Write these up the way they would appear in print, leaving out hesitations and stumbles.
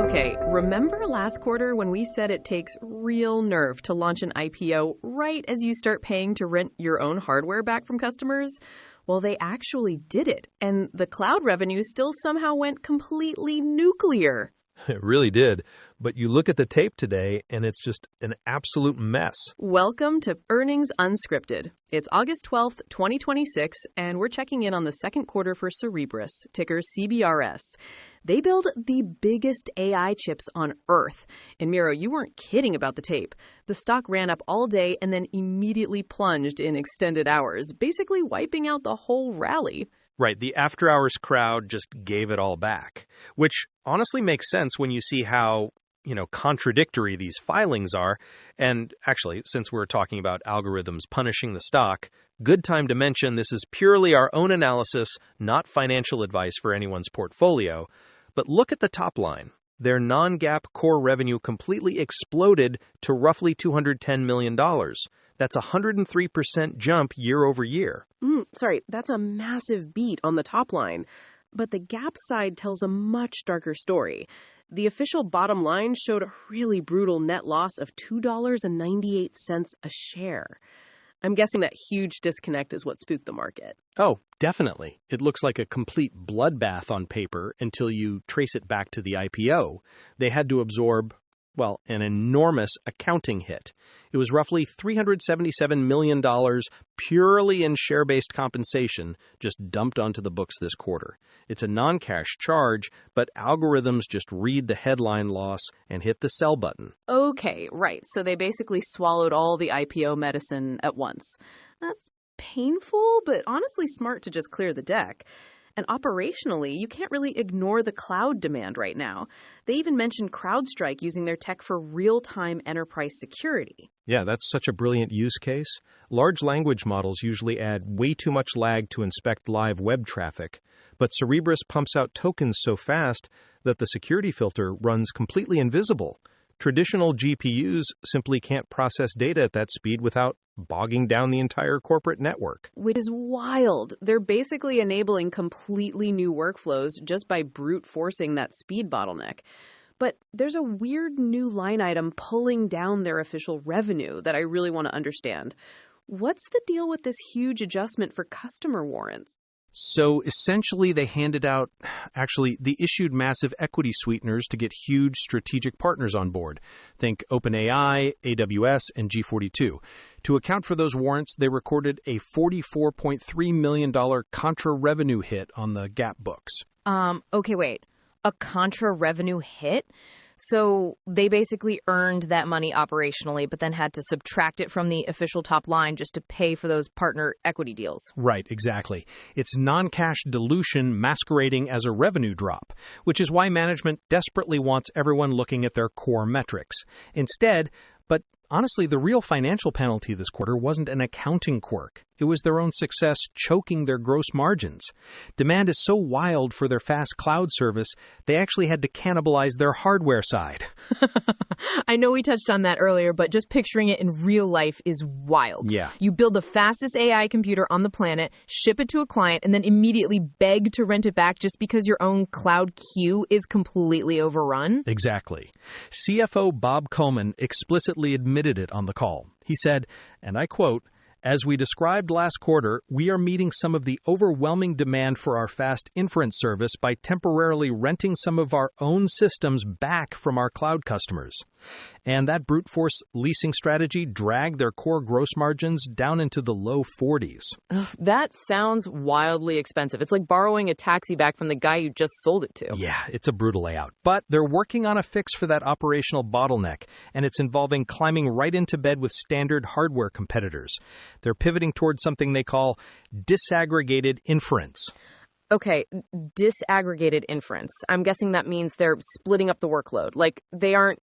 Okay, remember last quarter when we said it takes real nerve to launch an IPO right as you start paying to rent your own hardware back from customers? Well, they actually did it, and the cloud revenue still somehow went completely nuclear. It really did. But you look at the tape today, and it's just an absolute mess. Welcome to Earnings Unscripted. It's August 12th, 2026, and we're checking in on the second quarter for Cerebras, ticker CBRS. They build the biggest AI chips on Earth. And Miro, you weren't kidding about the tape. The stock ran up all day and then immediately plunged in extended hours, basically wiping out the whole rally. Right, the after-hours crowd just gave it all back, which honestly makes sense when you see how, contradictory these filings are. And actually, since we're talking about algorithms punishing the stock, good time to mention this is purely our own analysis, not financial advice for anyone's portfolio. But look at the top line. Their non-GAAP core revenue completely exploded to roughly $210 million. That's a 103% jump year over year. Sorry, that's a massive beat on the top line. But the GAAP side tells a much darker story. The official bottom line showed a really brutal net loss of $2.98 a share. I'm guessing that huge disconnect is what spooked the market. Oh, definitely. It looks like a complete bloodbath on paper until you trace it back to the IPO. They had to absorb, an enormous accounting hit. It was roughly $377 million purely in share-based compensation just dumped onto the books this quarter. It's a non-cash charge, but algorithms just read the headline loss and hit the sell button. Okay, right. So they basically swallowed all the IPO medicine at once. That's painful, but honestly smart to just clear the deck. And operationally, you can't really ignore the cloud demand right now. They even mentioned CrowdStrike using their tech for real-time enterprise security. Yeah, that's such a brilliant use case. Large language models usually add way too much lag to inspect live web traffic, but Cerebras pumps out tokens so fast that the security filter runs completely invisible. Traditional GPUs simply can't process data at that speed without bogging down the entire corporate network. Which is wild. They're basically enabling completely new workflows just by brute forcing that speed bottleneck. But there's a weird new line item pulling down their official revenue that I really want to understand. What's the deal with this huge adjustment for customer warrants? So essentially, they they issued massive equity sweeteners to get huge strategic partners on board. Think OpenAI, AWS, and G42. To account for those warrants, they recorded a $44.3 million contra revenue hit on the GAAP books. Okay, wait. A contra revenue hit? So they basically earned that money operationally, but then had to subtract it from the official top line just to pay for those partner equity deals. Right, exactly. It's non-cash dilution masquerading as a revenue drop, which is why management desperately wants everyone looking at their core metrics. Instead, honestly, the real financial penalty this quarter wasn't an accounting quirk. It was their own success choking their gross margins. Demand is so wild for their fast cloud service, they actually had to cannibalize their hardware side. I know we touched on that earlier, but just picturing it in real life is wild. Yeah. You build the fastest AI computer on the planet, ship it to a client, and then immediately beg to rent it back just because your own cloud queue is completely overrun? Exactly. CFO Bob Coleman explicitly admitted it on the call. He said, and I quote, "As we described last quarter, we are meeting some of the overwhelming demand for our fast inference service by temporarily renting some of our own systems back from our cloud customers." And that brute force leasing strategy dragged their core gross margins down into the low 40s. Ugh, that sounds wildly expensive. It's like borrowing a taxi back from the guy you just sold it to. Yeah, it's a brutal layout. But they're working on a fix for that operational bottleneck, and it's involving climbing right into bed with standard hardware competitors. They're pivoting towards something they call disaggregated inference. Okay, disaggregated inference. I'm guessing that means they're splitting up the workload. Like, they aren't,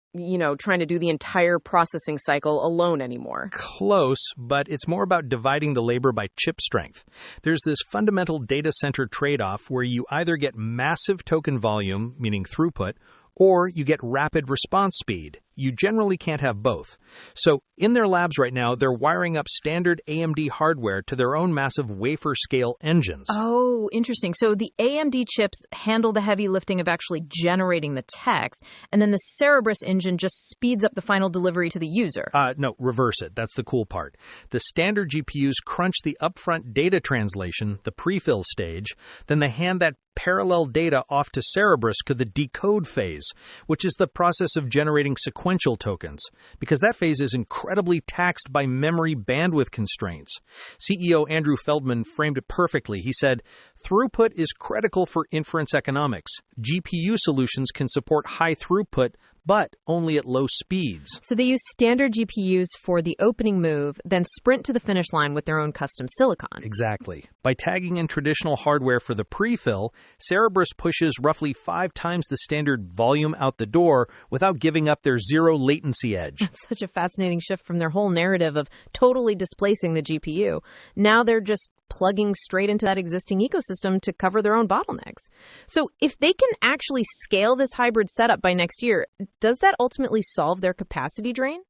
trying to do the entire processing cycle alone anymore. Close, but it's more about dividing the labor by chip strength. There's this fundamental data center trade-off where you either get massive token volume, meaning throughput, or you get rapid response speed, you generally can't have both. So in their labs right now, they're wiring up standard AMD hardware to their own massive wafer-scale engines. Oh, interesting. So the AMD chips handle the heavy lifting of actually generating the text, and then the Cerebras engine just speeds up the final delivery to the user. No, reverse it. That's the cool part. The standard GPUs crunch the upfront data translation, the prefill stage, then they hand that parallel data off to Cerebras to the decode phase, which is the process of generating sequential tokens, because that phase is incredibly taxed by memory bandwidth constraints. CEO Andrew Feldman framed it perfectly. He said, "Throughput is critical for inference economics. GPU solutions can support high throughput, but only at low speeds." So they use standard GPUs for the opening move, then sprint to the finish line with their own custom silicon. Exactly. By tagging in traditional hardware for the prefill, Cerebras pushes roughly 5 times the standard volume out the door without giving up their zero latency edge. That's such a fascinating shift from their whole narrative of totally displacing the GPU. Now they're just plugging straight into that existing ecosystem to cover their own bottlenecks. So if they can actually scale this hybrid setup by next year, does that ultimately solve their capacity drain?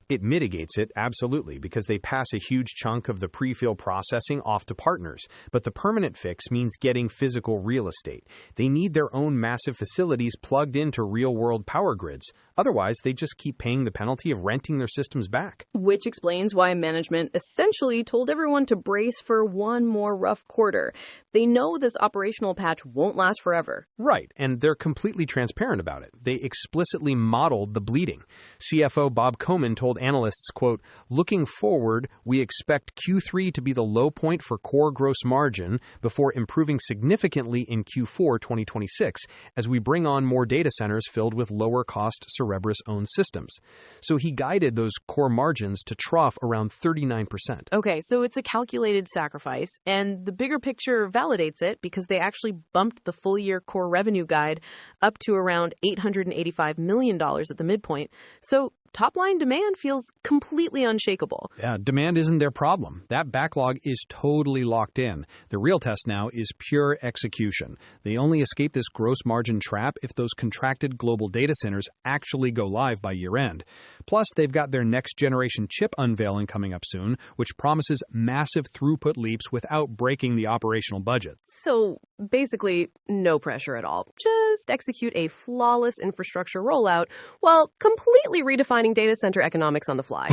It mitigates it, absolutely, because they pass a huge chunk of the pre-fill processing off to partners. But the permanent fix means getting physical real estate. They need their own massive facilities plugged into real-world power grids. Otherwise, they just keep paying the penalty of renting their systems back. Which explains why management essentially told everyone to brace for one more rough quarter. They know this operational patch won't last forever. Right, and they're completely transparent about it. They explicitly modeled the bleeding. CFO Bob Koman told analysts, quote, "Looking forward, we expect Q3 to be the low point for core gross margin before improving significantly in Q4 2026 as we bring on more data centers filled with lower-cost Cerebras-owned systems." So he guided those core margins to trough around 39%. Okay, so it's a calculated sacrifice, and the bigger picture validates it because they actually bumped the full-year core revenue guide up to around $885 million at the midpoint. So top-line demand feels completely unshakable. Yeah, demand isn't their problem. That backlog is totally locked in. The real test now is pure execution. They only escape this gross margin trap if those contracted global data centers actually go live by year-end. Plus, they've got their next-generation chip unveiling coming up soon, which promises massive throughput leaps without breaking the operational budget. So basically, no pressure at all. Just execute a flawless infrastructure rollout while completely redefining data center economics on the fly.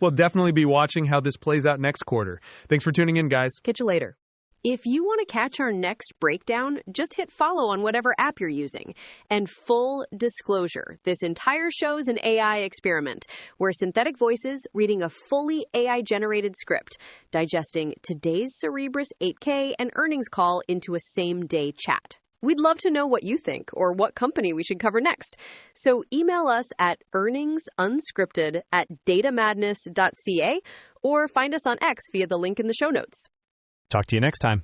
We'll definitely be watching how this plays out next quarter. Thanks for tuning in, guys. Catch you later. If you want to catch our next breakdown, just hit follow on whatever app you're using. And full disclosure, this entire show's an AI experiment. We're synthetic voices reading a fully AI-generated script, digesting today's Cerebras 8K and earnings call into a same-day chat. We'd love to know what you think or what company we should cover next. So email us at earningsunscripted@datamadness.ca or find us on X via the link in the show notes. Talk to you next time.